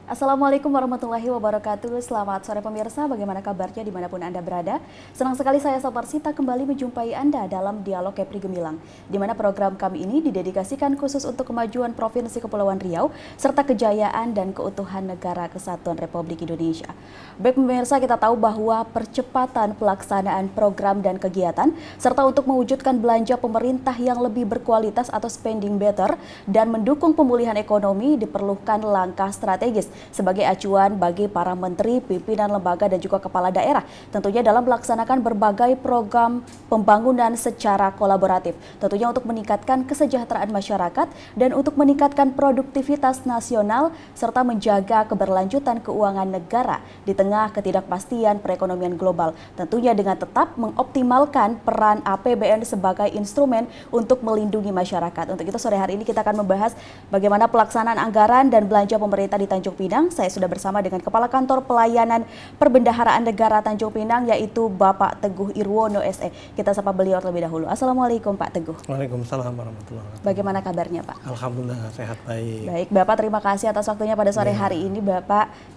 Assalamualaikum warahmatullahi wabarakatuh. Selamat sore pemirsa, bagaimana kabarnya dimanapun Anda berada? Senang sekali saya Sabarsita kembali menjumpai Anda dalam Dialog Kepri Gemilang, di mana program kami ini didedikasikan khusus untuk kemajuan Provinsi Kepulauan Riau, serta kejayaan dan keutuhan Negara Kesatuan Republik Indonesia. Baik pemirsa, kita tahu bahwa percepatan pelaksanaan program dan kegiatan, serta untuk mewujudkan belanja pemerintah yang lebih berkualitas atau spending better, dan mendukung pemulihan ekonomi diperlukan langkah strategis sebagai acuan bagi para menteri, pimpinan lembaga dan juga kepala daerah, tentunya dalam melaksanakan berbagai program pembangunan secara kolaboratif, tentunya untuk meningkatkan kesejahteraan masyarakat dan untuk meningkatkan produktivitas nasional serta menjaga keberlanjutan keuangan negara di tengah ketidakpastian perekonomian global, tentunya dengan tetap mengoptimalkan peran APBN sebagai instrumen untuk melindungi masyarakat. Untuk itu sore hari ini kita akan membahas bagaimana pelaksanaan anggaran dan belanja pemerintah di Tanjung Pinang. Saya sudah bersama dengan Kepala Kantor Pelayanan Perbendaharaan Negara Tanjung Pinang, yaitu Bapak Teguh Irwono SE. Kita sapa beliau terlebih dahulu. Assalamualaikum Pak Teguh. Waalaikumsalam warahmatullahi wabarakatuh. Bagaimana kabarnya Pak? Alhamdulillah sehat baik. Baik Bapak, terima kasih atas waktunya pada sore hari ini Bapak.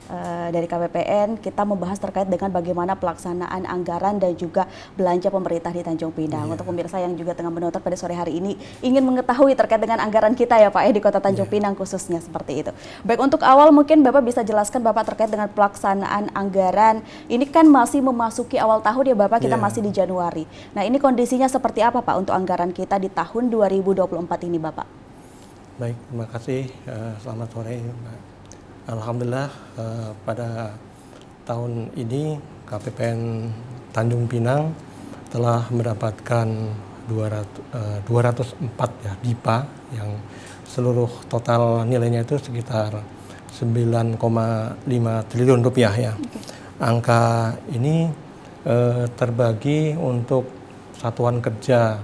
Dari KPPN kita membahas terkait dengan bagaimana pelaksanaan anggaran dan juga belanja pemerintah di Tanjung Pinang. Untuk pemirsa yang juga tengah menonton pada sore hari ini ingin mengetahui terkait dengan anggaran kita ya Pak di Kota Tanjung Pinang khususnya seperti itu. Baik, untuk awal mungkin Bapak bisa jelaskan Bapak terkait dengan pelaksanaan anggaran. Ini kan masih memasuki awal tahun ya Bapak, kita masih di Januari. Nah, ini kondisinya seperti apa Pak untuk anggaran kita di tahun 2024 ini Bapak? Baik, terima kasih. Selamat sore Mbak. Alhamdulillah pada tahun ini KPPN Tanjung Pinang telah mendapatkan 204 ya DIPA yang seluruh total nilainya itu sekitar 9,5 triliun rupiah ya. Angka ini terbagi untuk satuan kerja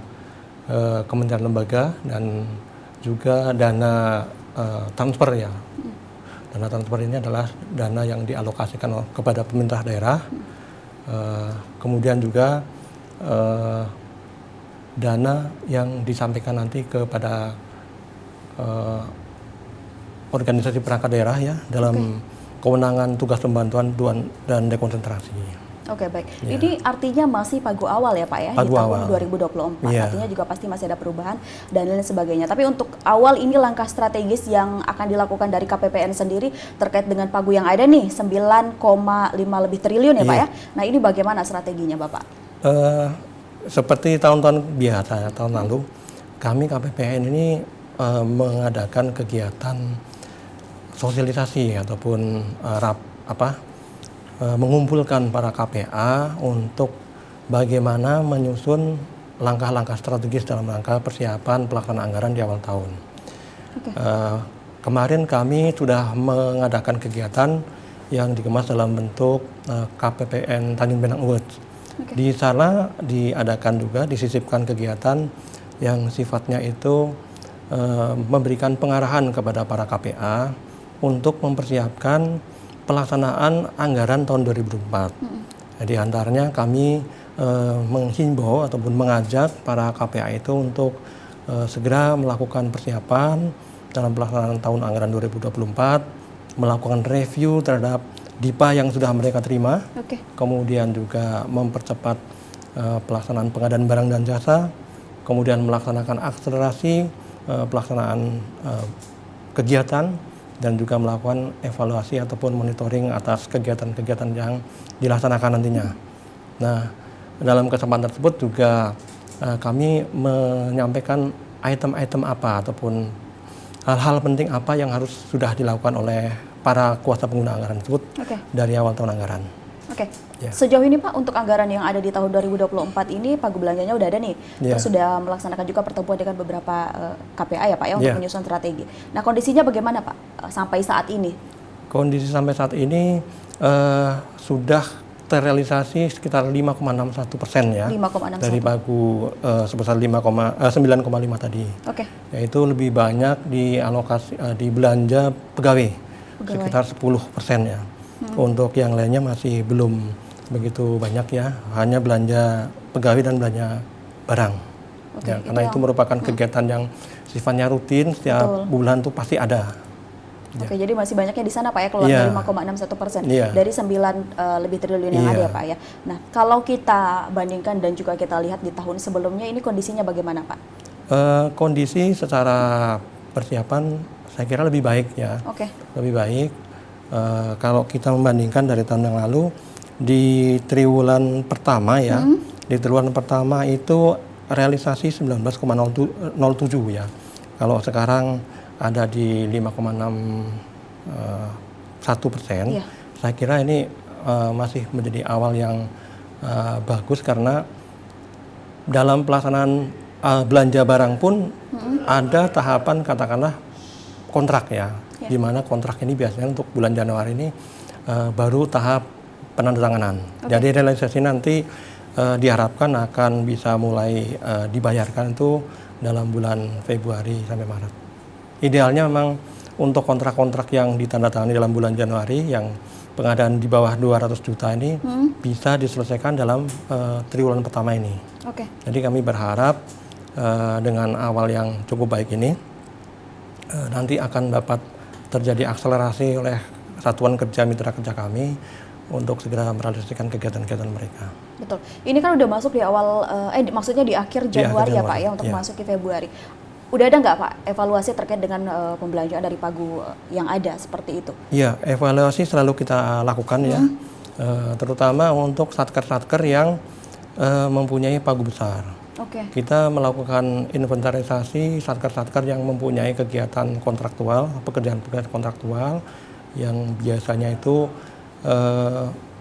kementerian lembaga dan juga dana transfer ya. Dana transfer ini adalah dana yang dialokasikan kepada pemerintah daerah. Kemudian juga dana yang disampaikan nanti kepada organisasi perangkat daerah ya dalam kewenangan tugas pembantuan dan dekonsentrasi. Oke, baik. Ya. Ini artinya masih pagu awal ya Pak ya, pagu di tahun awal. 2024. Ya. Artinya juga pasti masih ada perubahan dan lain sebagainya. Tapi untuk awal ini langkah strategis yang akan dilakukan dari KPPN sendiri terkait dengan pagu yang ada nih 9,5 lebih triliun ya Pak ya. Nah, ini bagaimana strateginya Bapak? Seperti tahun-tahun biasa, tahun lalu kami KPPN ini mengadakan kegiatan sosialisasi ataupun mengumpulkan para KPA untuk bagaimana menyusun langkah-langkah strategis dalam rangka persiapan pelaksanaan anggaran di awal tahun. Kemarin kami sudah mengadakan kegiatan yang dikemas dalam bentuk KPPN Tanjung Pinang Awards. Di sana diadakan juga, disisipkan kegiatan yang sifatnya itu memberikan pengarahan kepada para KPA untuk mempersiapkan pelaksanaan anggaran tahun 2024. Di antaranya kami menghimbau ataupun mengajak para KPA itu untuk segera melakukan persiapan dalam pelaksanaan tahun anggaran 2024, melakukan review terhadap DIPA yang sudah mereka terima, kemudian juga mempercepat pelaksanaan pengadaan barang dan jasa, kemudian melaksanakan akselerasi pelaksanaan kegiatan, dan juga melakukan evaluasi ataupun monitoring atas kegiatan-kegiatan yang dilaksanakan nantinya. Nah, dalam kesempatan tersebut juga kami menyampaikan item-item apa ataupun hal-hal penting apa yang harus sudah dilakukan oleh para kuasa pengguna anggaran tersebut dari awal tahun anggaran. Sejauh ini Pak, untuk anggaran yang ada di tahun 2024 ini pagu belanjanya udah ada nih. Terus sudah melaksanakan juga pertemuan dengan beberapa KPA ya Pak ya untuk menyusun strategi. Nah, kondisinya bagaimana Pak sampai saat ini? Kondisi sampai saat ini sudah terrealisasi sekitar 5,61% ya. 5,61 dari pagu sebesar 9,5 tadi. Yaitu lebih banyak dialokasi di belanja pegawai. Sekitar 10% ya. Untuk yang lainnya masih belum begitu banyak ya, hanya belanja pegawai dan belanja barang. Karena itu merupakan kegiatan yang sifatnya rutin, setiap bulan tuh pasti ada. Oke, jadi masih banyaknya di sana Pak ya, keluar dari 5,61% dari 9 lebih triliun yang ada ya Pak ya. Nah, kalau kita bandingkan dan juga kita lihat di tahun sebelumnya, ini kondisinya bagaimana Pak? Kondisi secara persiapan saya kira lebih baik ya. Lebih baik. Kalau kita membandingkan dari tahun yang lalu, di triwulan pertama ya, di triwulan pertama itu realisasi 19,07 ya. Kalau sekarang ada di 5,61%, saya kira ini masih menjadi awal yang bagus karena dalam pelaksanaan belanja barang pun ada tahapan katakanlah kontrak ya, di mana kontrak ini biasanya untuk bulan Januari ini baru tahap penandatanganan. Jadi realisasi nanti diharapkan akan bisa mulai dibayarkan itu dalam bulan Februari sampai Maret. Idealnya memang untuk kontrak-kontrak yang ditandatangani dalam bulan Januari yang pengadaan di bawah 200 juta ini bisa diselesaikan dalam triwulan pertama ini. Jadi kami berharap dengan awal yang cukup baik ini nanti akan dapat terjadi akselerasi oleh satuan kerja mitra kerja kami untuk segera merealisasikan kegiatan-kegiatan mereka. Betul. Ini kan udah masuk di awal, maksudnya di akhir Januari ya Pak ya, untuk masuk ke Februari. Udah ada nggak Pak evaluasi terkait dengan pembelanjaan dari pagu yang ada seperti itu? Iya, evaluasi selalu kita lakukan ya, terutama untuk satker-satker yang mempunyai pagu besar. Kita melakukan inventarisasi satker-satker yang mempunyai kegiatan kontraktual, pekerjaan-pekerjaan kontraktual yang biasanya itu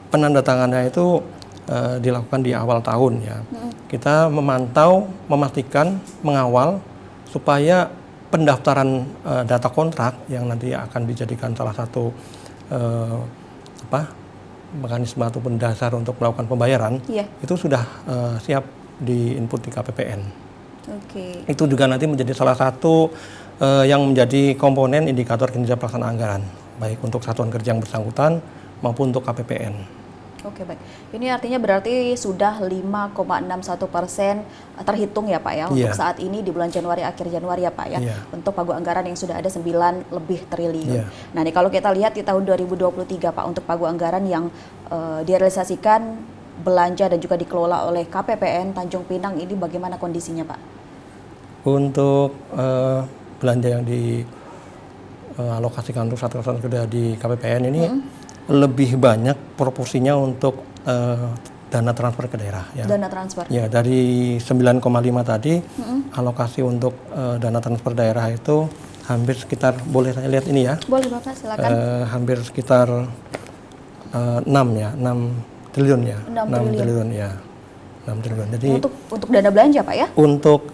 penandatangannya itu dilakukan di awal tahun ya. Kita memantau, memastikan, mengawal supaya pendaftaran data kontrak yang nanti akan dijadikan salah satu mekanisme ataupun dasar untuk melakukan pembayaran itu sudah siap di input di KPPN. Itu juga nanti menjadi salah satu yang menjadi komponen indikator kinerja pelaksanaan anggaran, baik untuk satuan kerja yang bersangkutan maupun untuk KPPN. Baik. Ini artinya berarti sudah 5,61% terhitung ya Pak ya, untuk saat ini di bulan Januari, akhir Januari ya Pak ya, untuk pagu anggaran yang sudah ada 9 lebih triliun. Nah ini kalau kita lihat di tahun 2023 Pak, untuk pagu anggaran yang direalisasikan, belanja dan juga dikelola oleh KPPN Tanjung Pinang, ini bagaimana kondisinya Pak? Untuk belanja yang dialokasikan untuk satker kerja di KPPN ini lebih banyak proporsinya untuk dana transfer ke daerah ya. Dana transfer. Ya, dari 9,5 tadi alokasi untuk dana transfer daerah itu hampir sekitar, boleh saya lihat ini ya? Boleh Bapak, silakan. Hampir sekitar 6 triliun ya. 6 triliun ya. 6 triliun. Jadi untuk dana belanja Pak ya? Untuk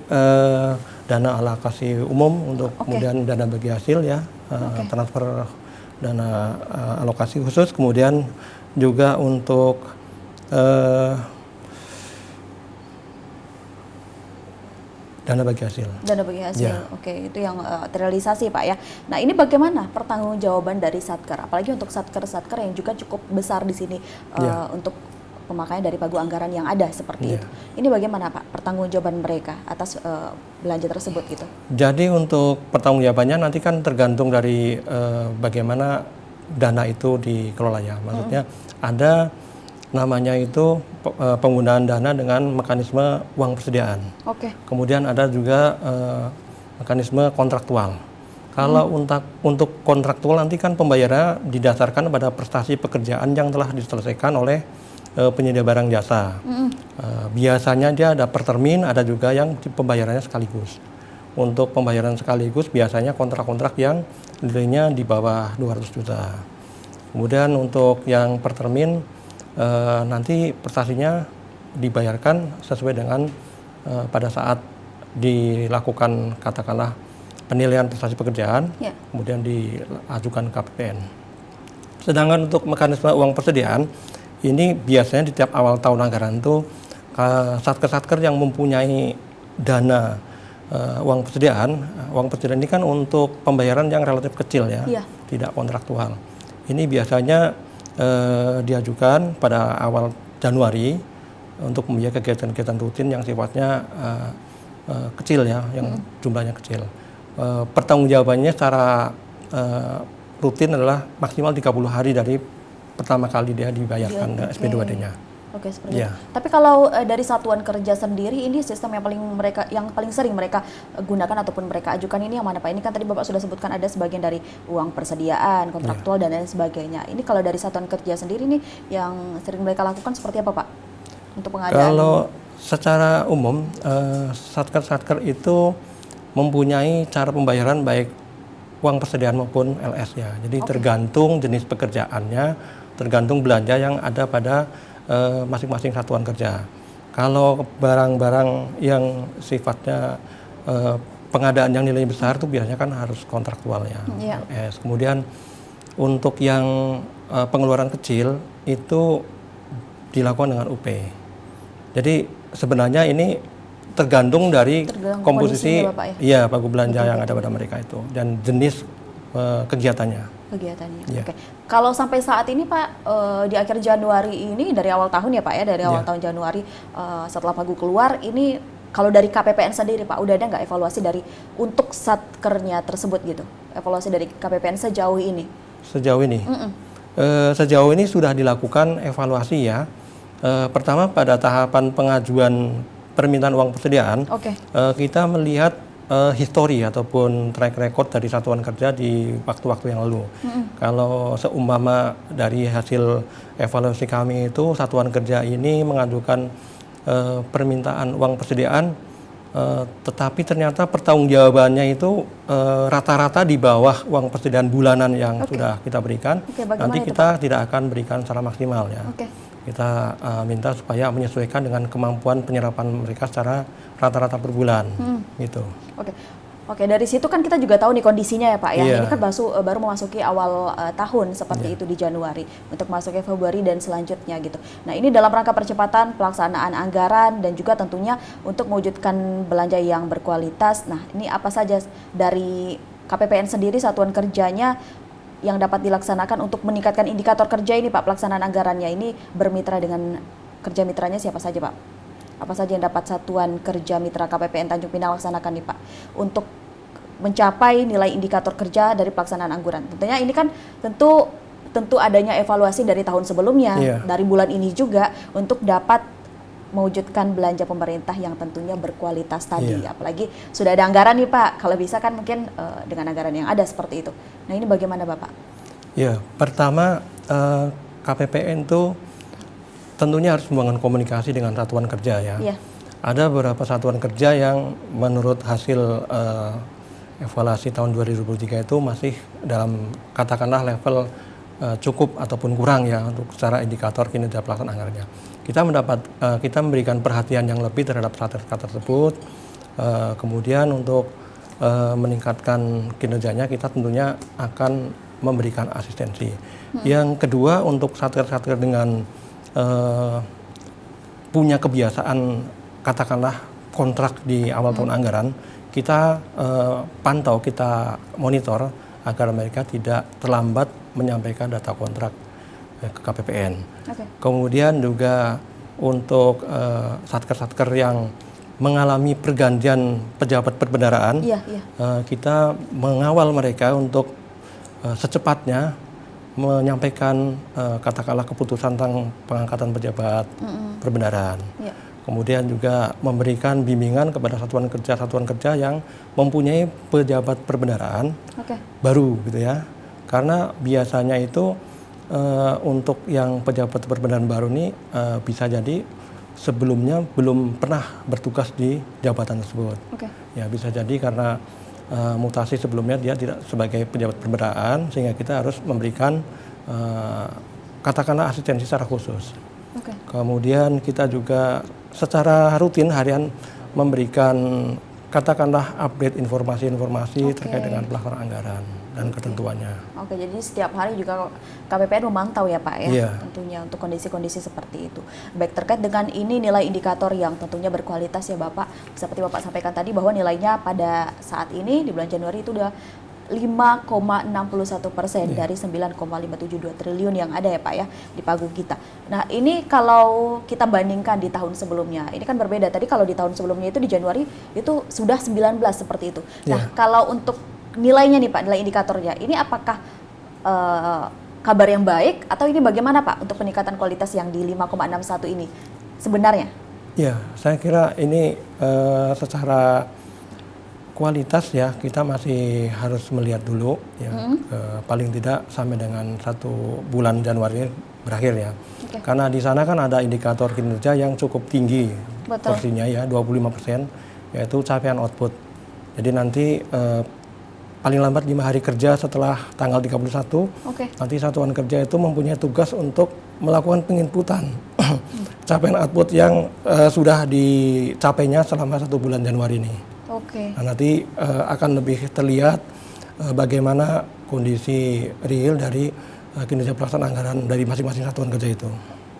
dana alokasi umum, untuk kemudian dana bagi hasil ya, transfer dana alokasi khusus, kemudian juga untuk dana bagi hasil. Dana bagi hasil, itu yang terrealisasi Pak ya. Nah ini bagaimana pertanggungjawaban dari Satker, apalagi untuk Satker-Satker yang juga cukup besar di sini untuk pemakaian dari pagu anggaran yang ada seperti itu. Ini bagaimana Pak pertanggungjawaban mereka atas belanja tersebut gitu? Jadi untuk pertanggungjawabannya nanti kan tergantung dari bagaimana dana itu dikelola ya. Maksudnya ada namanya itu penggunaan dana dengan mekanisme uang persediaan. Kemudian ada juga mekanisme kontraktual. Kalau untuk kontraktual nanti kan pembayarannya didasarkan pada prestasi pekerjaan yang telah diselesaikan oleh penyedia barang jasa. Biasanya dia ada per termin, ada juga yang pembayarannya sekaligus. Untuk pembayaran sekaligus biasanya kontrak-kontrak yang nilainya di bawah 200 juta. Kemudian untuk yang per termin nanti prestasinya dibayarkan sesuai dengan pada saat dilakukan katakanlah penilaian prestasi pekerjaan, kemudian diajukan KPPN. Sedangkan untuk mekanisme uang persediaan ini biasanya di tiap awal tahun anggaran itu satker-satker yang mempunyai dana uang persediaan ini kan untuk pembayaran yang relatif kecil ya, tidak kontraktual. Ini biasanya diajukan pada awal Januari untuk membiayai kegiatan-kegiatan rutin yang sifatnya kecil ya, yang jumlahnya kecil. Pertanggungjawabannya secara rutin adalah maksimal 30 hari dari pertama kali dia dibayarkan SP2D-nya. Oke, seperti Ya. itu. Tapi kalau dari satuan kerja sendiri, ini sistem yang paling sering mereka gunakan ataupun mereka ajukan ini yang mana Pak? Ini kan tadi Bapak sudah sebutkan ada sebagian dari uang persediaan, kontraktual dan lain sebagainya. Ini kalau dari satuan kerja sendiri nih yang sering mereka lakukan seperti apa Pak? Untuk pengadaan. Kalau secara umum satker itu mempunyai cara pembayaran baik uang persediaan maupun LS ya. Jadi tergantung jenis pekerjaannya, tergantung belanja yang ada pada masing-masing satuan kerja. Kalau barang-barang yang sifatnya pengadaan yang nilainya besar itu biasanya kan harus kontraktual ya. LS. Kemudian untuk yang pengeluaran kecil itu dilakukan dengan UP. Jadi sebenarnya ini tergantung dari komposisi pagu belanja yang ada pada mereka itu dan jenis kegiatannya. Ya. Oke. Kalau sampai saat ini Pak, di akhir Januari ini dari awal tahun ya Pak ya, dari awal tahun Januari setelah pagu keluar ini kalau dari KPPN sendiri Pak, udah ada nggak evaluasi dari untuk satkernya tersebut gitu? Evaluasi dari KPPN sejauh ini? Sejauh ini? Sejauh ini sudah dilakukan evaluasi ya. Pertama pada tahapan pengajuan permintaan uang persediaan, kita melihat histori ataupun track record dari satuan kerja di waktu-waktu yang lalu. Kalau seumpama dari hasil evaluasi kami itu satuan kerja ini mengajukan permintaan uang persediaan, tetapi ternyata pertanggungjawabannya itu rata-rata di bawah uang persediaan bulanan yang sudah kita berikan. Nanti kita tidak akan berikan secara maksimal ya. Kita minta supaya menyesuaikan dengan kemampuan penyerapan mereka secara rata-rata per bulan, gitu. Oke, dari situ kan kita juga tahu nih kondisinya ya Pak ya. Ini kan baru memasuki awal tahun seperti itu di Januari untuk masuk ke Februari dan selanjutnya gitu. Nah ini dalam rangka percepatan pelaksanaan anggaran dan juga tentunya untuk mewujudkan belanja yang berkualitas. Nah ini apa saja dari KPPN sendiri satuan kerjanya yang dapat dilaksanakan untuk meningkatkan indikator kerja ini Pak, pelaksanaan anggarannya ini bermitra dengan kerja mitranya siapa saja Pak? Apa saja yang dapat satuan kerja mitra KPPN Tanjung Pinang laksanakan nih Pak untuk mencapai nilai indikator kerja dari pelaksanaan anggaran? Tentunya ini kan tentu adanya evaluasi dari tahun sebelumnya, dari bulan ini juga untuk dapat mewujudkan belanja pemerintah yang tentunya berkualitas tadi. Apalagi sudah ada anggaran nih Pak, kalau bisa kan mungkin dengan anggaran yang ada seperti itu. Nah ini bagaimana Bapak? Ya, pertama KPPN itu tentunya harus membangun komunikasi dengan satuan kerja ya. Ada beberapa satuan kerja yang menurut hasil evaluasi tahun 2023 itu masih dalam katakanlah level cukup ataupun kurang ya untuk secara indikator kinerja pelaksanaan anggarannya. Kita memberikan perhatian yang lebih terhadap sat-sat tersebut. Kemudian untuk meningkatkan kinerjanya kita tentunya akan memberikan asistensi. Yang kedua untuk satker-satker dengan punya kebiasaan katakanlah kontrak di awal tahun anggaran, kita pantau, kita monitor agar mereka tidak terlambat menyampaikan data kontrak ke KPPN. Kemudian juga untuk satker-satker yang mengalami pergantian pejabat perbendaharaan, kita mengawal mereka untuk secepatnya menyampaikan katakanlah keputusan tentang pengangkatan pejabat perbendaharaan. Kemudian juga memberikan bimbingan kepada satuan kerja yang mempunyai pejabat perbendaharaan baru gitu ya. Karena biasanya itu untuk yang pejabat perbendaharaan baru ini bisa jadi sebelumnya belum pernah bertugas di jabatan tersebut. Ya bisa jadi karena mutasi sebelumnya dia tidak sebagai pejabat perbendaharaan sehingga kita harus memberikan katakanlah asistensi secara khusus. Kemudian kita juga secara rutin harian memberikan katakanlah update informasi-informasi terkait dengan pelaksanaan anggaran dan ketentuannya. Jadi setiap hari juga KPPN memantau ya Pak ya, tentunya untuk kondisi-kondisi seperti itu. Baik, terkait dengan ini nilai indikator yang tentunya berkualitas ya Bapak, seperti Bapak sampaikan tadi bahwa nilainya pada saat ini di bulan Januari itu udah 5,61% dari 9,572 triliun yang ada ya Pak ya di pagu kita. Nah ini kalau kita bandingkan di tahun sebelumnya, ini kan berbeda. Tadi kalau di tahun sebelumnya itu di Januari itu sudah 19 seperti itu. Nah kalau untuk nilainya nih Pak, nilai indikatornya, ini apakah kabar yang baik atau ini bagaimana Pak untuk peningkatan kualitas yang di 5,61 ini sebenarnya? Ya, saya kira ini secara kualitas ya kita masih harus melihat dulu ya, paling tidak sampai dengan 1 bulan Januari berakhir ya. Oke. Karena di sana kan ada indikator kinerja yang cukup tinggi Betul. porsinya ya, 25%, yaitu capaian output. Jadi nanti paling lambat 5 hari kerja setelah tanggal 31, Oke. nanti satuan kerja itu mempunyai tugas untuk melakukan penginputan capaian output yang sudah dicapainya selama 1 bulan Januari ini. Oke. Nah, nanti akan lebih terlihat bagaimana kondisi real dari kinerja pelaksanaan anggaran dari masing-masing satuan kerja itu.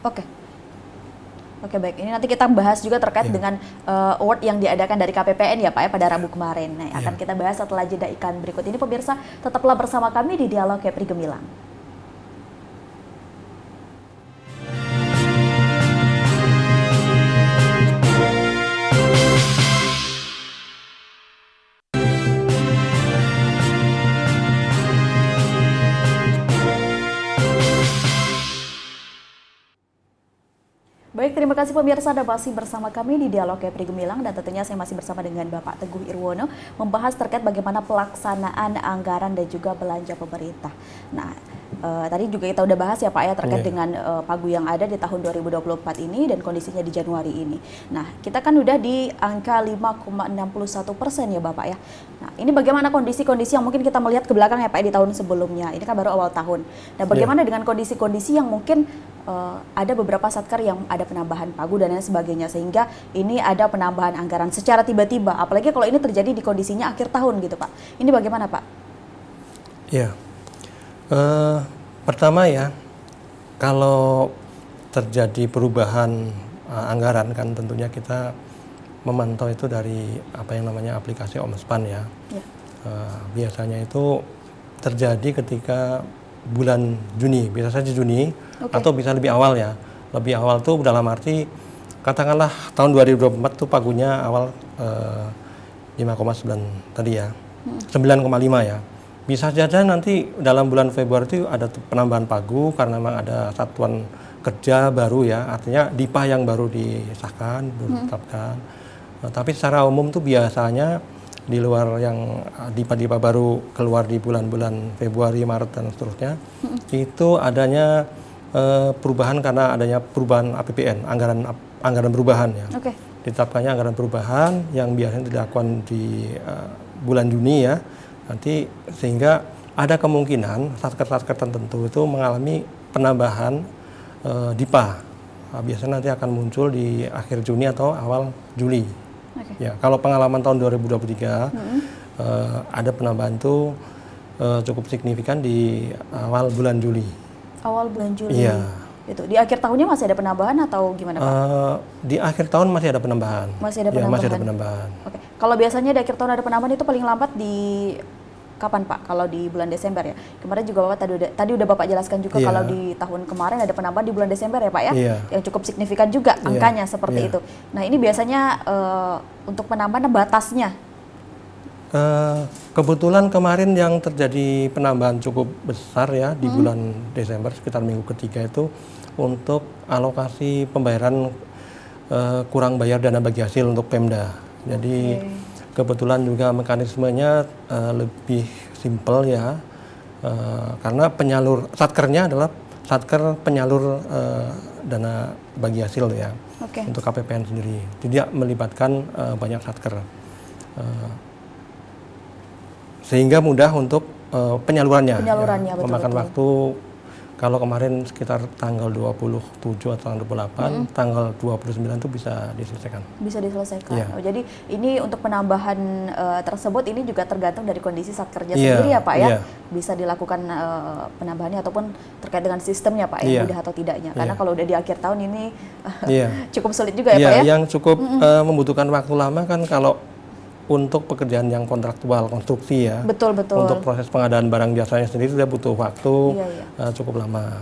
Oke. Oke, baik. Ini nanti kita bahas juga terkait dengan award yang diadakan dari KPPN ya Pak ya pada Rabu kemarin. Nah, akan kita bahas setelah jeda iklan berikut ini. Pemirsa, tetaplah bersama kami di Dialog Kepri Gemilang. Baik, terima kasih pemirsa Anda masih bersama kami di Dialog Kepri Gemilang dan tentunya saya masih bersama dengan Bapak Teguh Irwono membahas terkait bagaimana pelaksanaan anggaran dan juga belanja pemerintah. Nah, tadi juga kita udah bahas ya Pak ya terkait dengan pagu yang ada di tahun 2024 ini dan kondisinya di Januari ini. Nah, kita kan udah di angka 5,61% ya Bapak ya. Nah, ini bagaimana kondisi-kondisi yang mungkin kita melihat ke belakang ya Pak di tahun sebelumnya. Ini kan baru awal tahun. Nah, bagaimana dengan kondisi-kondisi yang mungkin ada beberapa satker yang ada penambahan pagu dan lain sebagainya sehingga ini ada penambahan anggaran secara tiba-tiba, apalagi kalau ini terjadi di kondisinya akhir tahun gitu Pak. Ini bagaimana Pak? Ya, pertama ya, kalau terjadi perubahan anggaran kan tentunya kita memantau itu dari apa yang namanya aplikasi Omspan ya. Biasanya itu terjadi ketika bulan Juni, bisa saja Juni atau bisa lebih awal ya. Lebih awal tuh dalam arti katakanlah tahun 2024 tuh pagunya awal 5,9 tadi ya. 9,5 ya. Bisa saja nanti dalam bulan Februari itu ada penambahan pagu karena memang ada satuan kerja baru ya, artinya DIPA yang baru disahkan, baru ditetapkan. Tapi secara umum tuh biasanya di luar yang DIPA-DIPA baru keluar di bulan-bulan Februari, Maret dan seterusnya, itu adanya perubahan karena adanya perubahan APBN, anggaran perubahan ya. Ditetapkannya anggaran perubahan yang biasanya dilakukan di bulan Juni ya, nanti sehingga ada kemungkinan satker-satker tertentu itu mengalami penambahan DIPA. Nah, biasanya nanti akan muncul di akhir Juni atau awal Juli. Ya, kalau pengalaman tahun 2023 ada penambahan itu cukup signifikan di awal bulan Juli. Awal bulan Juli. Iya. Itu di akhir tahunnya masih ada penambahan atau gimana Pak? Di akhir tahun masih ada penambahan. Masih ada penambahan. Ya, masih ada penambahan. Oke. Kalau biasanya di akhir tahun ada penambahan itu paling lambat di kapan Pak? Kalau di bulan Desember ya. Kemarin juga Bapak tadi udah Bapak jelaskan juga kalau di tahun kemarin ada penambahan di bulan Desember ya Pak ya. Yang cukup signifikan juga angkanya seperti itu. Nah, ini biasanya untuk penambahan batasnya. Kebetulan kemarin yang terjadi penambahan cukup besar ya di bulan Desember sekitar minggu ketiga itu untuk alokasi pembayaran kurang bayar dana bagi hasil untuk Pemda. Jadi kebetulan juga mekanismenya lebih simpel ya, karena penyalur satkernya adalah satker penyalur dana bagi hasil ya untuk KPPN sendiri, tidak melibatkan banyak satker, sehingga mudah untuk penyalurannya ya, memakan waktu. Kalau kemarin sekitar tanggal 27 atau tanggal 28, tanggal 29 itu bisa diselesaikan. Bisa diselesaikan. Ya. Oh, jadi ini untuk penambahan tersebut ini juga tergantung dari kondisi satkerja sendiri ya Pak ya. Bisa dilakukan penambahannya ataupun terkait dengan sistemnya Pak ya, mudah atau tidaknya. Karena kalau udah di akhir tahun ini cukup sulit juga ya Pak ya. Yang cukup membutuhkan waktu lama kan kalau untuk pekerjaan yang kontraktual konstruksi ya. Betul. Untuk proses pengadaan barang jasanya sendiri sudah butuh waktu cukup lama.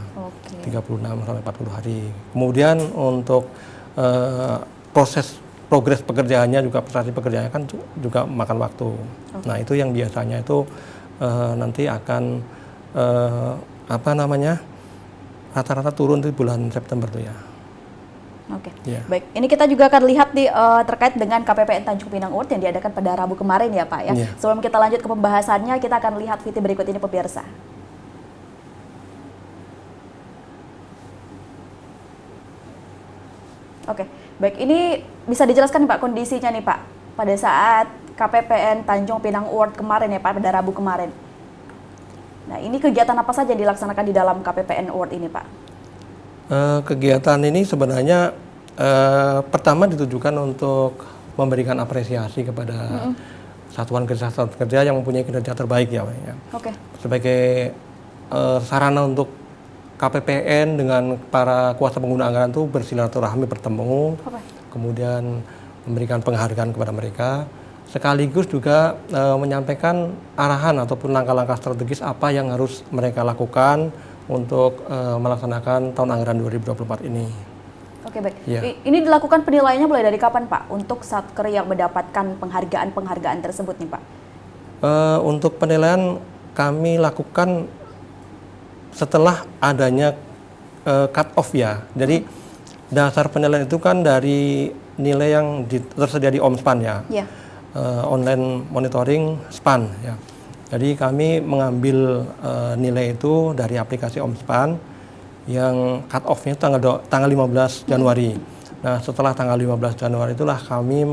36 sampai 40 hari. Kemudian untuk progres pekerjaannya juga prestasi pekerjaannya kan juga makan waktu. Nah, itu yang biasanya itu nanti akan rata-rata turun di bulan September tuh ya. Oke, Ya. baik. Ini kita juga akan lihat terkait dengan KPPN Tanjung Pinang Award yang diadakan pada Rabu kemarin ya Pak ya. Ya. Sebelum kita lanjut ke pembahasannya, kita akan lihat VT berikut ini pemirsa. Oke, baik. Ini bisa dijelaskan nih Pak kondisinya nih Pak pada saat KPPN Tanjung Pinang Award kemarin ya Pak, pada Rabu kemarin. Nah, ini kegiatan apa saja yang dilaksanakan di dalam KPPN Award ini Pak? Kegiatan ini sebenarnya pertama ditujukan untuk memberikan apresiasi kepada satuan kerja yang mempunyai kinerja terbaik ya. Oke. Sebagai sarana untuk KPPN dengan para kuasa pengguna anggaran itu bersilaturahmi, bertemu, kemudian memberikan penghargaan kepada mereka, sekaligus juga menyampaikan arahan ataupun langkah-langkah strategis apa yang harus mereka lakukan untuk melaksanakan tahun anggaran 2024 ini. Oke, baik. Ya. Ini dilakukan penilaiannya mulai dari kapan Pak untuk satker yang mendapatkan penghargaan tersebut nih Pak? Untuk penilaian kami lakukan setelah adanya cut off ya. Jadi dasar penilaian itu kan dari nilai yang tersedia di OMSPAN ya. Yeah. Online monitoring SPAN ya. Jadi kami mengambil nilai itu dari aplikasi OMSPAN yang cut off-nya tanggal 15 Januari. Nah, setelah tanggal 15 Januari itulah kami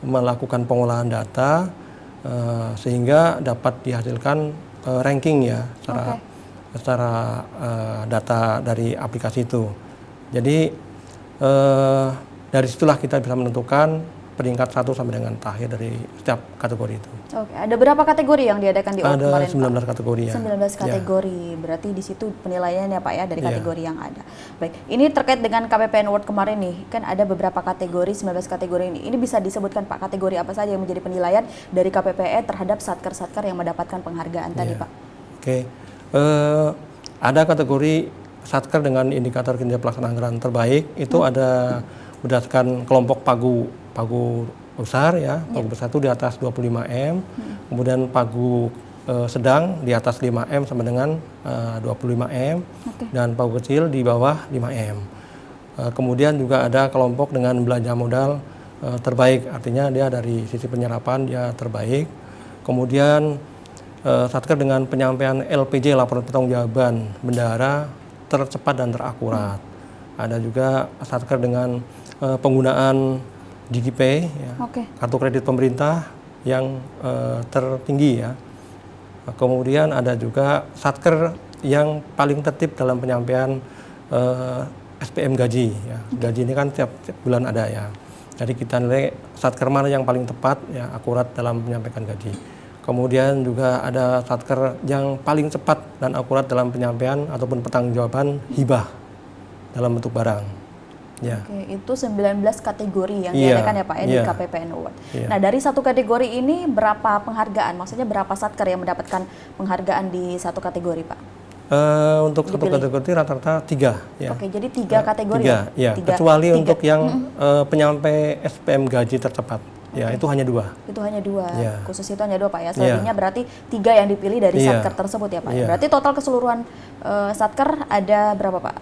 melakukan pengolahan data sehingga dapat dihasilkan ranking ya secara data dari aplikasi itu. Jadi dari situlah kita bisa menentukan peringkat 1 sampai dengan terakhir dari setiap kategori itu. Oke, ada berapa kategori yang diadakan di Ada kemarin 19 Pak? kategori ya. 19 kategori, berarti di situ penilaiannya Pak ya dari Iya. kategori yang ada. Baik, ini terkait dengan KPPN Award kemarin nih, kan ada beberapa kategori, 19 kategori ini. Ini bisa disebutkan Pak kategori apa saja yang menjadi penilaian dari KPPN terhadap satker-satker yang mendapatkan penghargaan tadi Pak? Oke, ada kategori satker dengan indikator kinerja pelaksanaan anggaran terbaik, itu ada berdasarkan kelompok pagu besar ya, pagu besar itu di atas 25 M, kemudian pagu sedang di atas 5 M sama dengan 25 M, dan pagu kecil di bawah 5 M. Kemudian juga ada kelompok dengan belanja modal terbaik, artinya dia dari sisi penyerapan dia terbaik. Kemudian satker dengan penyampaian LPJ, laporan pertanggungjawaban bendahara, tercepat dan terakurat. Ada juga satker dengan penggunaan DigiPay, ya, kartu kredit pemerintah yang tertinggi ya. Kemudian ada juga satker yang paling tertib dalam penyampaian SPM gaji. Ya. Gaji ini kan tiap bulan ada ya. Jadi kita nilai satker mana yang paling tepat, ya, akurat dalam menyampaikan gaji. Kemudian juga ada satker yang paling cepat dan akurat dalam penyampaian ataupun pertanggungjawaban hibah dalam bentuk barang. Ya. Oke, itu 19 kategori yang diadakan ya Pak ya di KPPN Award. Nah, dari satu kategori ini berapa penghargaan? Maksudnya berapa satker yang mendapatkan penghargaan di satu kategori Pak? Untuk satu kategori rata-rata 3 ya. Oke, jadi 3 kategori ya. Kecuali untuk yang penyampai SPM gaji tercepat. Ya, itu hanya 2. Itu hanya 2. Ya. Khusus itu hanya 2 Pak ya. Selebihnya berarti 3 yang dipilih dari satker tersebut ya Pak. Berarti total keseluruhan satker ada berapa Pak?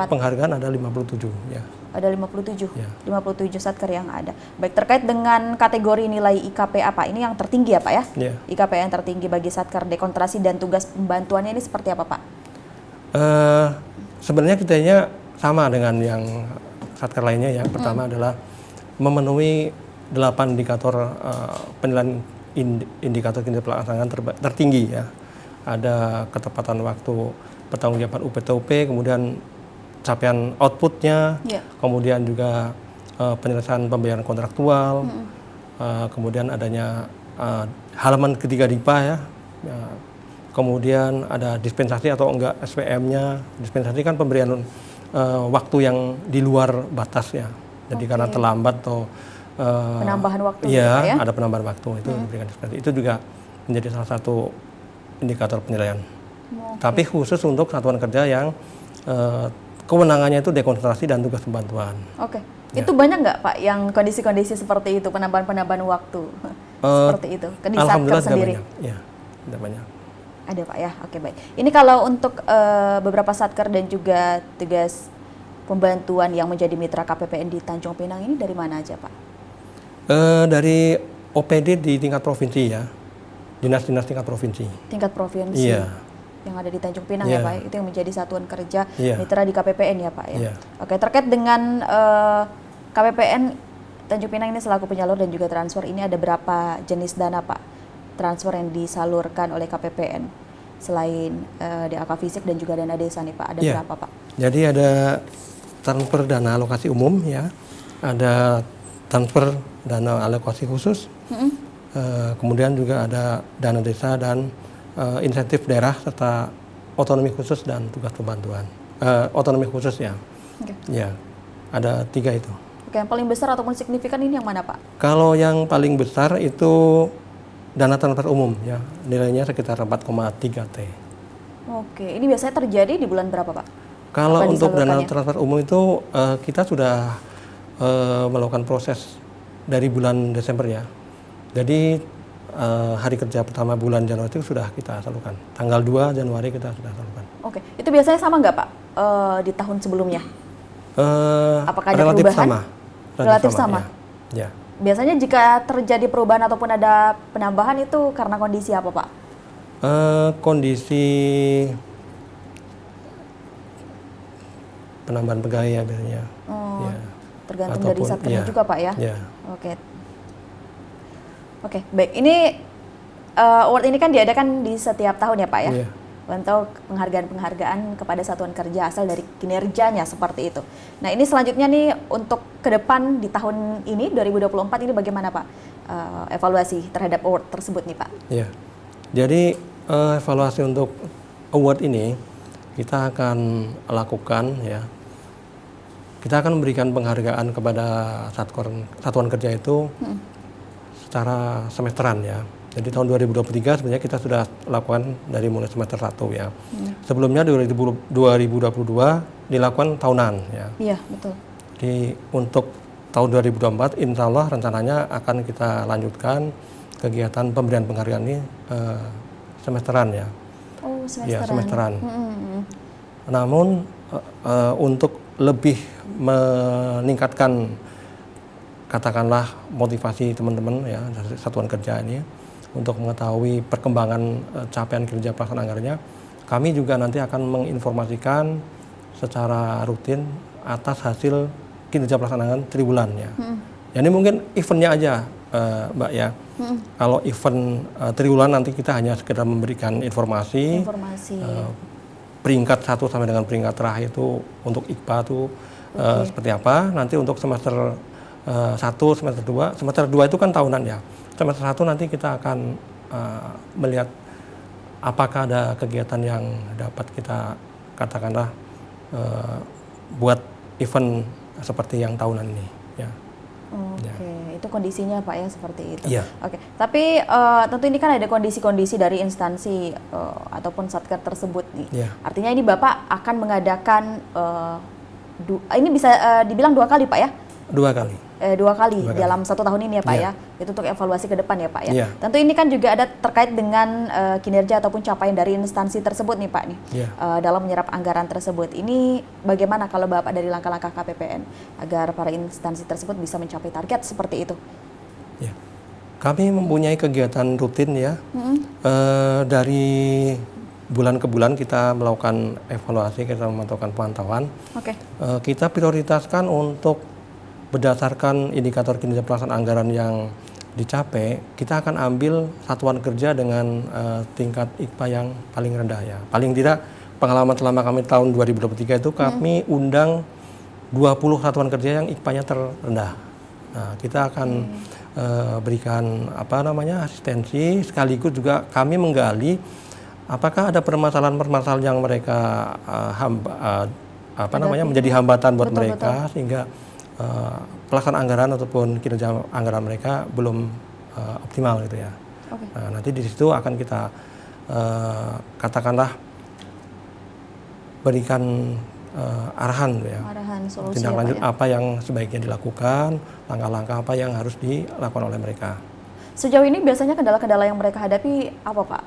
Penghargaan ada 57 ya. Ada 57. 57 satker yang ada. Baik, terkait dengan kategori nilai IKP apa? Ini yang tertinggi ya Pak ya? IKP yang tertinggi bagi satker dekonsentrasi dan tugas pembantuannya ini seperti apa Pak? Sebenarnya kriteria sama dengan yang satker lainnya. Yang pertama adalah memenuhi 8 indikator penilaian indikator kinerja pelaksanaan tertinggi ya. Ada ketepatan waktu pertanggungjawaban UPT-UP, kemudian capaian outputnya, kemudian juga penyelesaian pembayaran kontraktual, kemudian adanya halaman ketiga DIPA ya, kemudian ada dispensasi atau enggak SPM-nya. Dispensasi kan pemberian waktu yang di luar batas ya, jadi karena terlambat atau penambahan waktu ya, ada penambahan waktu itu diberikan dispensasi. Itu juga menjadi salah satu indikator penilaian. Tapi khusus untuk satuan kerja yang kewenangannya itu dekonsentrasi dan tugas pembantuan. Itu banyak nggak Pak yang kondisi-kondisi seperti itu, penambahan waktu seperti itu? Di satker sendiri? Banyak. Ya, tidak banyak. Ada Pak ya, oke baik. Ini kalau untuk beberapa satker dan juga tugas pembantuan yang menjadi mitra KPPN di Tanjung Pinang ini dari mana aja Pak? Dari OPD di tingkat provinsi ya, dinas-dinas tingkat provinsi. Tingkat provinsi yang ada di Tanjung Pinang ya Pak, itu yang menjadi satuan kerja mitra di KPPN ya Pak ya. Oke, terkait dengan KPPN Tanjung Pinang ini selaku penyalur dan juga transfer, ini ada berapa jenis dana Pak transfer yang disalurkan oleh KPPN selain DAK fisik dan juga dana desa nih Pak, ada berapa Pak? Jadi ada transfer dana alokasi umum ya, ada transfer dana alokasi khusus, kemudian juga ada dana desa dan insentif daerah serta otonomi khusus dan tugas pembantuan. Otonomi khusus ya, ya ada 3 itu. Oke, yang paling besar ataupun signifikan ini yang mana Pak? Kalau yang paling besar itu dana transfer umum ya, nilainya sekitar 4,3 T. Oke, ini biasanya terjadi di bulan berapa Pak? Kalau untuk dana transfer umum itu kita sudah melakukan proses dari bulan Desember ya. Jadi hari kerja pertama bulan Januari itu sudah kita salurkan. Tanggal 2 Januari kita sudah salurkan. Oke, itu biasanya sama nggak Pak di tahun sebelumnya? Apakah ada relatif perubahan? sama. Relatif sama. Ya. Biasanya jika terjadi perubahan ataupun ada penambahan itu karena kondisi apa Pak? Kondisi penambahan pegawai ya biasanya. Tergantung dari satkernya juga Pak ya? Oke. Oke, baik. Ini award ini kan diadakan di setiap tahun ya Pak ya? Untuk penghargaan-penghargaan kepada satuan kerja asal dari kinerjanya seperti itu. Nah ini selanjutnya nih untuk ke depan di tahun ini 2024 ini bagaimana Pak evaluasi terhadap award tersebut nih Pak? Ya, jadi evaluasi untuk award ini kita akan lakukan ya. Kita akan memberikan penghargaan kepada satuan kerja itu secara semesteran ya. Jadi tahun 2023 sebenarnya kita sudah lakukan dari mulai semester 1 ya. Sebelumnya 2022 dilakukan tahunan ya. Iya, betul. Jadi untuk tahun 2024 insya Allah rencananya akan kita lanjutkan kegiatan pemberian penghargaan ini semesteran ya. Oh, semesteran. Ya, semesteran. Namun untuk lebih meningkatkan katakanlah motivasi teman-teman ya dari satuan kerja ini untuk mengetahui perkembangan capaian kinerja pelaksanaan anggarannya, kami juga nanti akan menginformasikan secara rutin atas hasil kinerja pelaksanaan anggaran triwulan ya. Jadi mungkin eventnya aja Mbak ya. Kalau event triwulan nanti kita hanya sekedar memberikan informasi. Peringkat 1 sampai dengan peringkat terakhir itu untuk IKPA itu seperti apa. Nanti untuk semester 1, semester 2. Semester 2 itu kan tahunan ya. Semester 1 nanti kita akan melihat apakah ada kegiatan yang dapat kita katakanlah buat event seperti yang tahunan ini. Ya. Itu kondisinya Pak ya seperti itu. Ya. Oke, tapi tentu ini kan ada kondisi-kondisi dari instansi ataupun satker tersebut nih. Artinya ini Bapak akan mengadakan ini bisa dibilang 2 kali Pak ya? 2 kali. 2 kali dalam 1 tahun ini ya Pak ya. Itu untuk evaluasi ke depan ya Pak ya. Tentu ini kan juga ada terkait dengan kinerja ataupun capaian dari instansi tersebut nih Pak nih. Dalam menyerap anggaran tersebut. Ini bagaimana kalau Bapak dari langkah-langkah KPPN agar para instansi tersebut bisa mencapai target seperti itu? Ya. Kami mempunyai kegiatan rutin ya. Dari bulan ke bulan kita melakukan evaluasi, kita memantaukan pemantauan. Kita prioritaskan untuk berdasarkan indikator kinerja pelaksanaan anggaran yang dicapai, kita akan ambil satuan kerja dengan tingkat IKPA yang paling rendah ya. Paling tidak pengalaman selama kami tahun 2023 itu kami undang 20 satuan kerja yang IKPA-nya terendah. Nah, kita akan berikan asistensi, sekaligus juga kami menggali apakah ada permasalahan-permasalahan yang mereka menjadi hambatan buat mereka sehingga pelaksanaan anggaran ataupun kinerja anggaran mereka belum optimal gitu ya. Nah, nanti di situ akan kita katakanlah berikan arahan ya. Tindak lanjut apa yang sebaiknya dilakukan, langkah-langkah apa yang harus dilakukan oleh mereka. Sejauh ini biasanya kendala-kendala yang mereka hadapi apa Pak?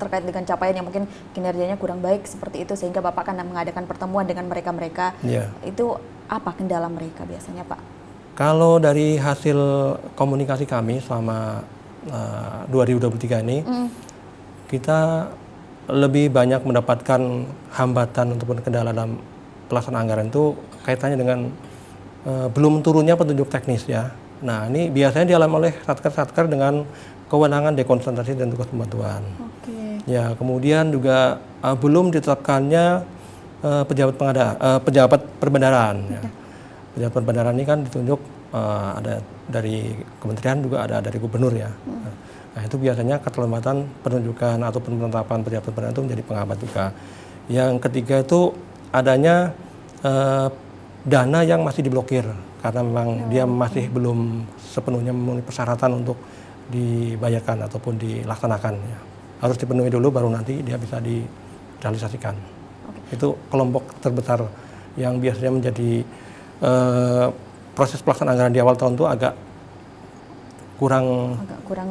terkait dengan capaian yang mungkin kinerjanya kurang baik seperti itu, sehingga Bapak akan mengadakan pertemuan dengan mereka-mereka. Itu apa kendala mereka biasanya, Pak? Kalau dari hasil komunikasi kami selama 2023 ini, kita lebih banyak mendapatkan hambatan ataupun kendala dalam pelaksanaan anggaran itu kaitannya dengan belum turunnya petunjuk teknis ya. Nah, ini biasanya dialami oleh satker-satker dengan kewenangan dekonsentrasi dan tugas pembantuan. Ya, kemudian juga belum ditetapkannya pejabat perbendaharaan. Ya. Pejabat perbendaharaan ini kan ditunjuk ada dari kementerian, juga ada dari gubernur ya. Nah, itu biasanya keterlambatan penunjukan ataupun penetapan pejabat perbendaharaan itu menjadi penghambat juga. Yang ketiga itu adanya dana yang masih diblokir karena memang dia masih belum sepenuhnya memenuhi persyaratan untuk dibayarkan ataupun dilaksanakan ya. Harus dipenuhi dulu baru nanti dia bisa direalisasikan. Itu kelompok terbesar yang biasanya menjadi proses pelaksanaan anggaran di awal tahun itu agak kurang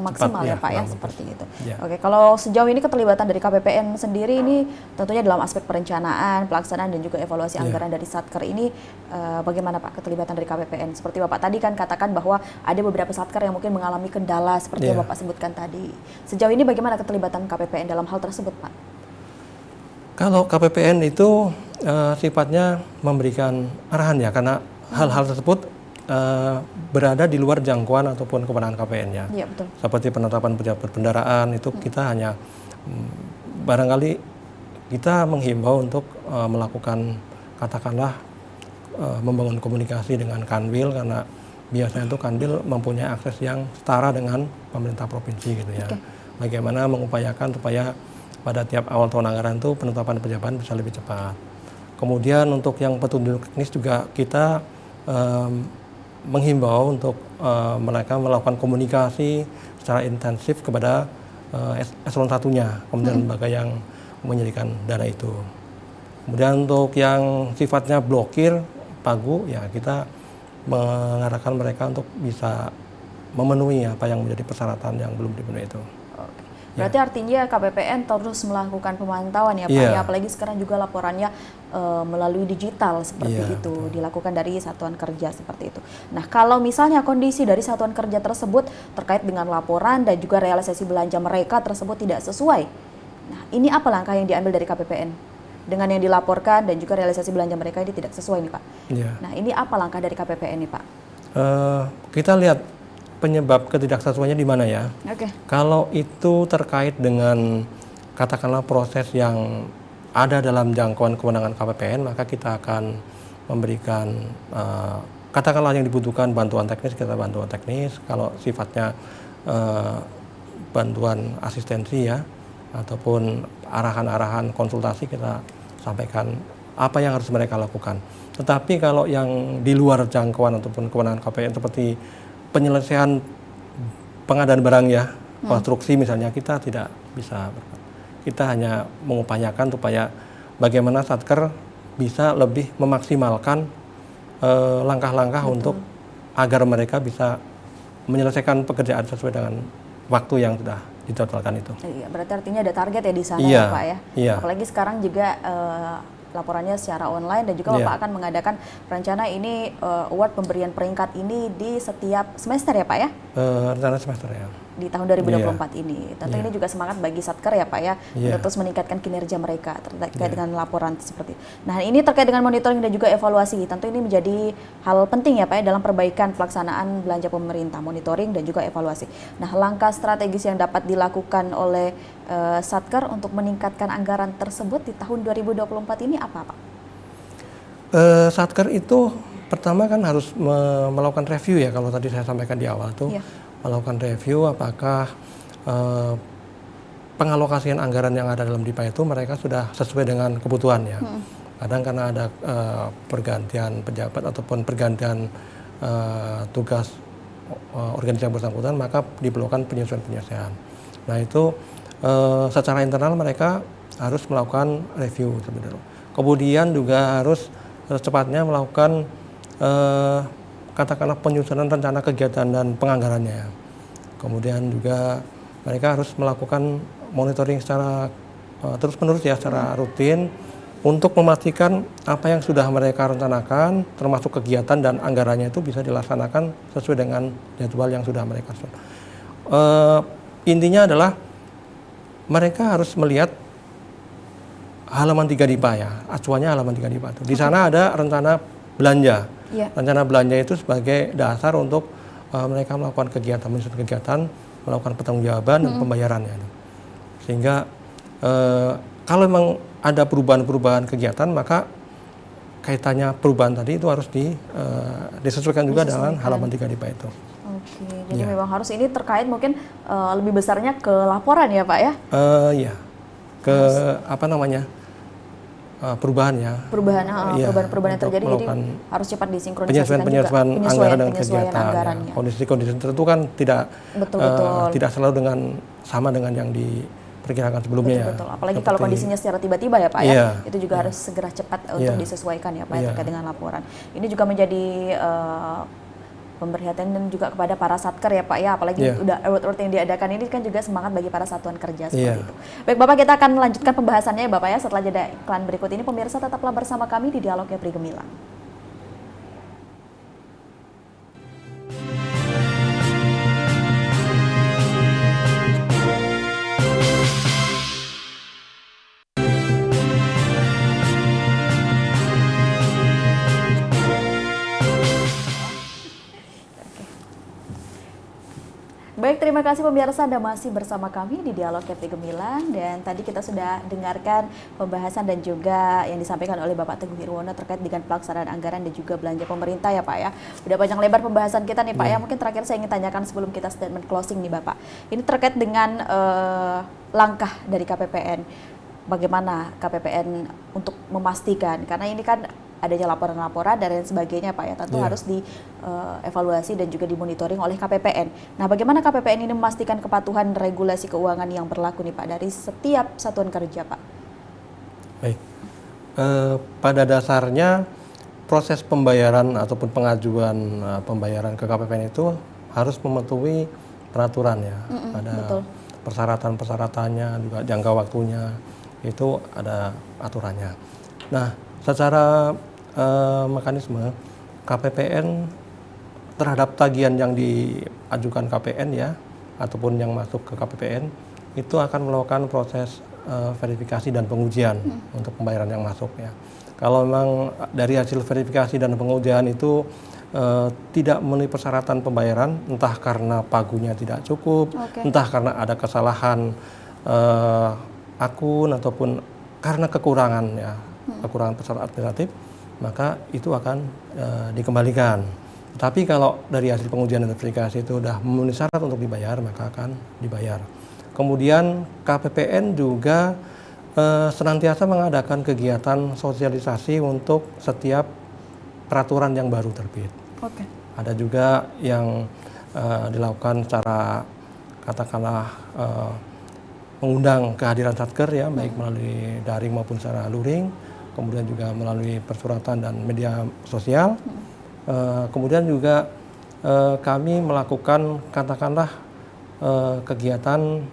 maksimal ya Pak ya, seperti itu. Ya. Oke, kalau sejauh ini keterlibatan dari KPPN sendiri ini tentunya dalam aspek perencanaan, pelaksanaan dan juga evaluasi anggaran dari Satker ini bagaimana Pak keterlibatan dari KPPN? Seperti Bapak tadi kan katakan bahwa ada beberapa Satker yang mungkin mengalami kendala seperti yang Bapak sebutkan tadi. Sejauh ini bagaimana keterlibatan KPPN dalam hal tersebut Pak? Kalau KPPN itu sifatnya memberikan arahan ya, karena hal-hal tersebut berada di luar jangkauan ataupun kewenangan KPPN ya. Iya, betul. Seperti penetapan pejabat perbendaharaan itu kita hanya barangkali kita menghimbau untuk melakukan katakanlah membangun komunikasi dengan Kanwil, karena biasanya itu Kanwil mempunyai akses yang setara dengan pemerintah provinsi gitu ya. Bagaimana mengupayakan supaya pada tiap awal tahun anggaran itu penetapan pejabat bisa lebih cepat. Kemudian untuk yang petunjuk teknis juga kita menghimbau untuk mereka melakukan komunikasi secara intensif kepada eselon satunya, kemudian lembaga yang menyediakan dana itu. Kemudian untuk yang sifatnya blokir, pagu, ya kita mengarahkan mereka untuk bisa memenuhi apa yang menjadi persyaratan yang belum dipenuhi itu. Berarti artinya KPPN terus melakukan pemantauan ya Pak, ya, apalagi sekarang juga laporannya melalui digital seperti itu, dilakukan dari satuan kerja seperti itu. Nah, kalau misalnya kondisi dari satuan kerja tersebut terkait dengan laporan dan juga realisasi belanja mereka tersebut tidak sesuai, nah ini apa langkah yang diambil dari KPPN? Dengan yang dilaporkan dan juga realisasi belanja mereka ini tidak sesuai nih Pak. Nah, ini apa langkah dari KPPN nih Pak? Kita lihat penyebab ketidaksesuaiannya di mana ya. Kalau itu terkait dengan katakanlah proses yang ada dalam jangkauan kewenangan KPPN, maka kita akan memberikan katakanlah yang dibutuhkan bantuan teknis, kita bantuan teknis. Kalau sifatnya bantuan asistensi ya, ataupun arahan-arahan konsultasi, kita sampaikan apa yang harus mereka lakukan. Tetapi kalau yang di luar jangkauan ataupun kewenangan KPPN seperti penyelesaian pengadaan barang ya, konstruksi misalnya, kita tidak bisa. Kita hanya mengupayakan supaya bagaimana Satker bisa lebih memaksimalkan langkah-langkah untuk agar mereka bisa menyelesaikan pekerjaan sesuai dengan waktu yang sudah dijadwalkan itu. Iya, berarti artinya ada target ya di sana ya Pak ya. Iya. Apalagi sekarang juga laporannya secara online dan juga Bapak akan mengadakan rencana ini award pemberian peringkat ini di setiap semester ya Pak ya? Rencana semester ya. Di tahun 2024 ini. Tentu ini juga semangat bagi Satker ya Pak ya, untuk terus meningkatkan kinerja mereka terkait dengan laporan seperti. Nah, ini terkait dengan monitoring dan juga evaluasi. Tentu ini menjadi hal penting ya Pak ya dalam perbaikan pelaksanaan belanja pemerintah, monitoring dan juga evaluasi. Nah, langkah strategis yang dapat dilakukan oleh Satker untuk meningkatkan anggaran tersebut di tahun 2024 ini apa Pak? Satker itu pertama kan harus melakukan review ya, kalau tadi saya sampaikan di awal tuh. Melakukan review apakah pengalokasian anggaran yang ada dalam DIPA itu mereka sudah sesuai dengan kebutuhan ya. Kadang karena ada pergantian pejabat ataupun pergantian tugas organisasi yang bersangkutan, maka diperlukan penyesuaian. Nah itu secara internal mereka harus melakukan review sebenarnya. Kemudian juga harus secepatnya melakukan katakanlah penyusunan rencana kegiatan dan penganggarannya. Kemudian juga mereka harus melakukan monitoring secara terus-menerus ya, secara rutin untuk memastikan apa yang sudah mereka rencanakan, termasuk kegiatan dan anggarannya itu bisa dilaksanakan sesuai dengan jadwal yang sudah mereka susun. Intinya adalah mereka harus melihat halaman 3 DIPA ya, acuannya halaman 3 DIPA itu. Di sana ada rencana belanja. Rencana belanja itu sebagai dasar untuk mereka melakukan kegiatan, menyusun kegiatan, melakukan pertanggungjawaban dan pembayarannya. Sehingga kalau memang ada perubahan-perubahan kegiatan, maka kaitannya perubahan tadi itu harus disesuaikan juga dengan halaman 3 DIPA itu. Oke, jadi memang harus ini terkait mungkin lebih besarnya ke laporan ya Pak ya? Iya, ke apa namanya, perubahan ya. Perubahan yang terjadi, jadi harus cepat disinkronisasikan penyesuaian anggaran dengan kegiatan. Anggaran, ya. Kondisi-kondisi tertentu kan tidak tidak selalu sama dengan yang diperkirakan sebelumnya. Betul. Apalagi kalau kondisinya secara tiba-tiba ya Pak ya, itu juga harus segera cepat untuk disesuaikan ya Pak terkait dengan laporan. Ini juga menjadi pemberhentian dan juga kepada para satker ya Pak ya, apalagi udah award yang diadakan ini kan juga semangat bagi para satuan kerja seperti itu. Baik Bapak, kita akan melanjutkan pembahasannya ya Bapak ya setelah jeda iklan berikut ini. Pemirsa tetaplah bersama kami di Dialog Kepri Gemilang. Baik, terima kasih pemirsa, Anda masih bersama kami di Dialog Kepri Gemilang, dan tadi kita sudah dengarkan pembahasan dan juga yang disampaikan oleh Bapak Teguh Irwono terkait dengan pelaksanaan anggaran dan juga belanja pemerintah ya Pak ya. Udah panjang lebar pembahasan kita nih Pak ya. Mungkin terakhir saya ingin tanyakan sebelum kita statement closing nih Bapak. Ini terkait dengan langkah dari KPPN. Bagaimana KPPN untuk memastikan, karena ini kan adanya laporan-laporan dan lain sebagainya Pak ya, tentu harus dievaluasi dan juga dimonitoring oleh KPPN. Nah, bagaimana KPPN ini memastikan kepatuhan regulasi keuangan yang berlaku nih Pak dari setiap satuan kerja Pak? Baik, pada dasarnya proses pembayaran ataupun pengajuan pembayaran ke KPPN itu harus mematuhi peraturan ya, ada persyaratan-persyaratannya, juga jangka waktunya, itu ada aturannya. Nah, secara mekanisme KPPN terhadap tagihan yang diajukan KPN ya, ataupun yang masuk ke KPPN itu akan melakukan proses verifikasi dan pengujian untuk pembayaran yang masuk ya. Kalau memang dari hasil verifikasi dan pengujian itu tidak memenuhi persyaratan pembayaran, entah karena pagunya tidak cukup, entah karena ada kesalahan akun ataupun karena kekurangan ya, kekurangan persyaratan administratif, maka itu akan dikembalikan. Tapi kalau dari hasil pengujian dan verifikasi itu sudah memenuhi syarat untuk dibayar, maka akan dibayar. Kemudian KPPN juga senantiasa mengadakan kegiatan sosialisasi untuk setiap peraturan yang baru terbit. Ada juga yang dilakukan secara katakanlah mengundang kehadiran satker ya, baik melalui daring maupun secara luring, kemudian juga melalui persuratan dan media sosial. Kemudian juga kami melakukan katakanlah kegiatan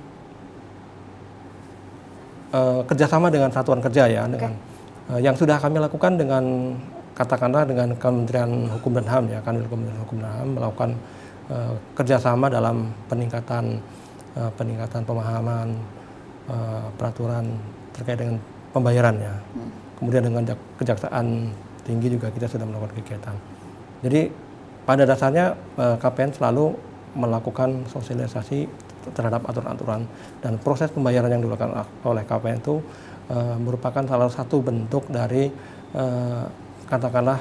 kerjasama dengan satuan kerja ya, dengan yang sudah kami lakukan dengan katakanlah dengan Kementerian Hukum dan HAM ya, Kementerian Hukum dan HAM melakukan kerjasama dalam peningkatan pemahaman peraturan terkait dengan pembayarannya. Kemudian dengan Kejaksaan Tinggi juga kita sudah melakukan kegiatan. Jadi pada dasarnya KPN selalu melakukan sosialisasi terhadap aturan-aturan, dan proses pembayaran yang dilakukan oleh KPN itu merupakan salah satu bentuk dari katakanlah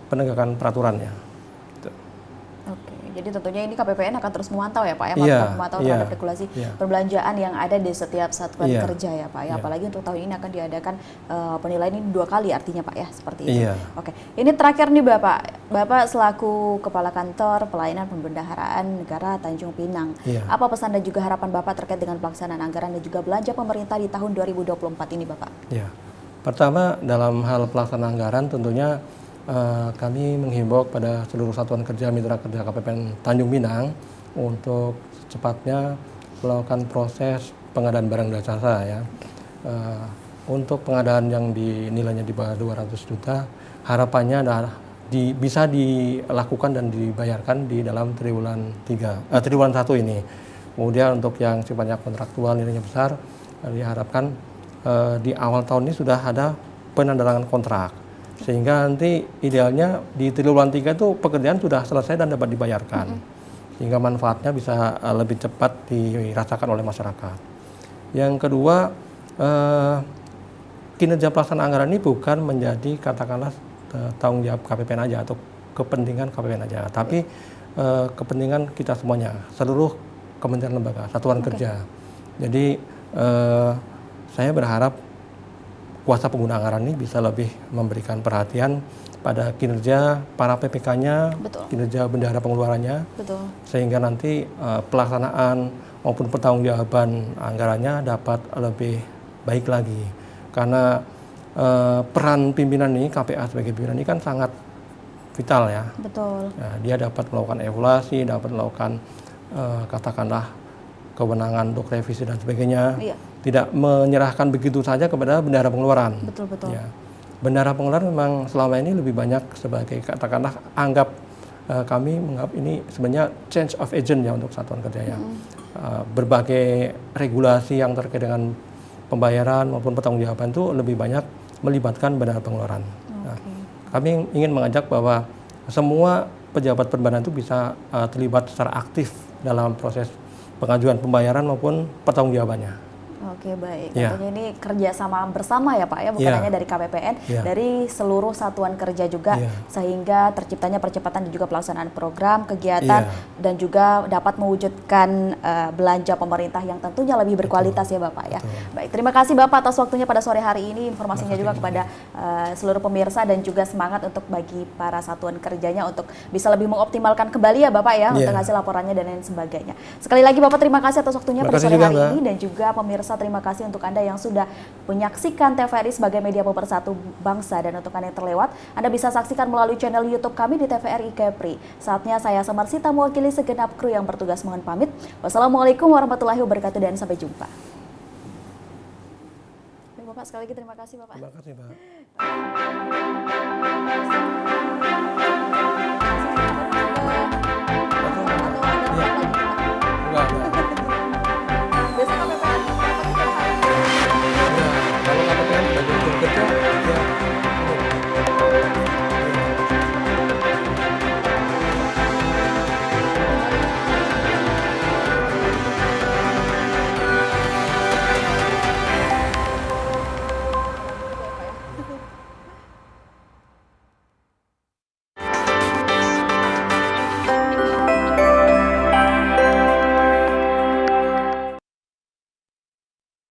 penegakan peraturannya. Jadi tentunya ini KPPN akan terus memantau ya Pak ya, memantau terhadap regulasi perbelanjaan yang ada di setiap satuan kerja ya Pak ya. Apalagi untuk tahun ini akan diadakan penilaian ini 2 kali artinya Pak ya, seperti itu. Oke, ini terakhir nih Bapak selaku Kepala Kantor Pelayanan Pembendaharaan Negara Tanjung Pinang. Apa pesan dan juga harapan Bapak terkait dengan pelaksanaan anggaran dan juga belanja pemerintah di tahun 2024 ini Bapak? Ya, pertama dalam hal pelaksanaan anggaran tentunya kami menghimbau pada seluruh satuan kerja mitra kerja KPPN Tanjung Pinang untuk secepatnya melakukan proses pengadaan barang dan jasa ya. Untuk pengadaan yang nilainya di bawah 200 juta, harapannya adalah bisa dilakukan dan dibayarkan di dalam triwulan 1 ini. Kemudian untuk yang sifatnya kontraktual nilainya besar, diharapkan di awal tahun ini sudah ada penandatanganan kontrak. Sehingga nanti idealnya di triwulan 3 itu pekerjaan sudah selesai dan dapat dibayarkan. Sehingga manfaatnya bisa lebih cepat dirasakan oleh masyarakat. Yang kedua, kinerja pelaksanaan anggaran ini bukan menjadi katakanlah tanggung jawab KPPN aja atau kepentingan KPPN aja, tapi kepentingan kita semuanya, seluruh kementerian lembaga, satuan kerja. Jadi saya berharap kuasa pengguna anggaran ini bisa lebih memberikan perhatian pada kinerja para PPK-nya, kinerja bendahara pengeluarannya, sehingga nanti pelaksanaan maupun pertanggungjawaban anggarannya dapat lebih baik lagi. Karena peran pimpinan ini, KPA sebagai pimpinan ini kan sangat vital ya. Betul. Nah, dia dapat melakukan evaluasi, dapat melakukan katakanlah kewenangan untuk revisi dan sebagainya. Iya. Tidak menyerahkan begitu saja kepada bendahara pengeluaran. Betul, betul. Ya. Bendahara pengeluaran memang selama ini lebih banyak sebagai katakanlah kami menganggap ini sebenarnya change of agent ya untuk satuan kerja ya. Berbagai regulasi yang terkait dengan pembayaran maupun pertanggungjawaban itu lebih banyak melibatkan bendahara pengeluaran. Nah, kami ingin mengajak bahwa semua pejabat perbankan itu bisa terlibat secara aktif dalam proses pengajuan pembayaran maupun pertanggungjawabannya. Oke, baik. Tentunya ini kerjasama bersama ya Pak ya, bukan hanya dari KPPN, dari seluruh satuan kerja juga, sehingga terciptanya percepatan dan juga pelaksanaan program, kegiatan, dan juga dapat mewujudkan belanja pemerintah yang tentunya lebih berkualitas ya Bapak ya. Baik, terima kasih Bapak atas waktunya pada sore hari ini, informasinya juga kepada seluruh pemirsa dan juga semangat untuk bagi para satuan kerjanya untuk bisa lebih mengoptimalkan kembali ya Bapak ya, untuk hasil laporannya dan lain sebagainya. Sekali lagi Bapak terima kasih atas waktunya pada sore hari ini, dan juga pemirsa terima kasih untuk Anda yang sudah menyaksikan TVRI sebagai media pemersatu bangsa, dan untuk Anda yang terlewat, Anda bisa saksikan melalui channel YouTube kami di TVRI Kepri. Saatnya saya Samarsita mewakili segenap kru yang bertugas mohon pamit. Wassalamualaikum warahmatullahi wabarakatuh dan sampai jumpa. Bapak sekali lagi terima kasih Bapak. Terima kasih Pak. Atau ada lagi Pak?